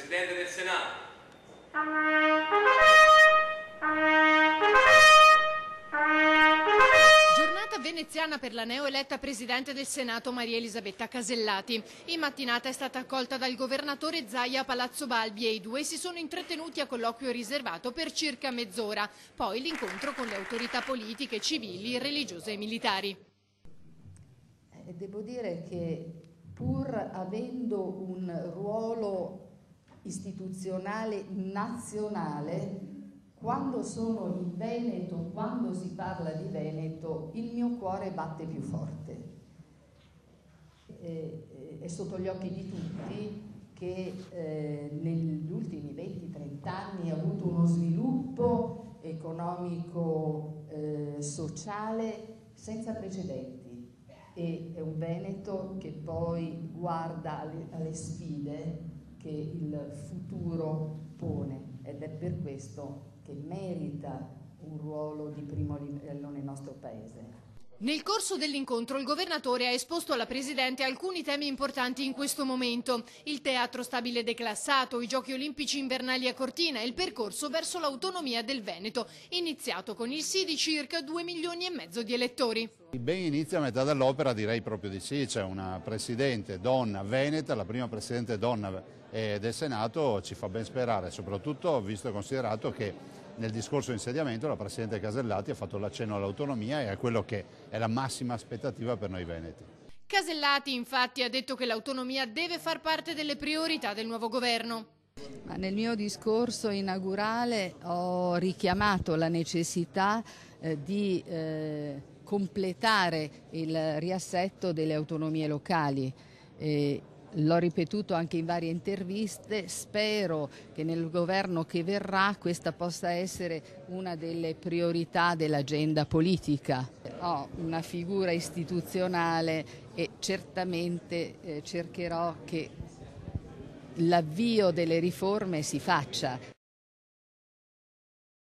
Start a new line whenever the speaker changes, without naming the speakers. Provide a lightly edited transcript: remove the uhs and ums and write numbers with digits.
Presidente del Senato.
Giornata veneziana per la neoeletta Presidente del Senato Maria Elisabetta Casellati. In mattinata è stata accolta dal governatore Zaia a Palazzo Balbi e i due si sono intrattenuti a colloquio riservato per circa mezz'ora. Poi l'incontro con le autorità politiche, civili, religiose e militari.
Devo dire che pur avendo un ruolo istituzionale nazionale, quando sono in Veneto, quando si parla di Veneto, il mio cuore batte più forte. È sotto gli occhi di tutti che negli ultimi 20-30 anni ha avuto uno sviluppo economico, sociale senza precedenti. E è un Veneto che poi guarda alle sfide che il futuro pone ed è per questo che merita un ruolo di primo livello nel nostro Paese.
Nel corso dell'incontro il governatore ha esposto alla Presidente alcuni temi importanti in questo momento: il teatro stabile declassato, i Giochi Olimpici invernali a Cortina e il percorso verso l'autonomia del Veneto, iniziato con il sì di circa 2,5 milioni di elettori.
Ben inizia a metà dell'opera, direi proprio di sì, c'è una Presidente donna veneta, la prima Presidente donna del Senato, ci fa ben sperare, soprattutto visto e considerato che nel discorso di insediamento la Presidente Casellati ha fatto l'accenno all'autonomia e a quello che è la massima aspettativa per noi veneti.
Casellati infatti ha detto che l'autonomia deve far parte delle priorità del nuovo governo.
Nel mio discorso inaugurale ho richiamato la necessità di completare il riassetto delle autonomie locali. L'ho ripetuto anche in varie interviste, spero che nel governo che verrà questa possa essere una delle priorità dell'agenda politica. Ho una figura istituzionale e certamente cercherò che l'avvio delle riforme si faccia.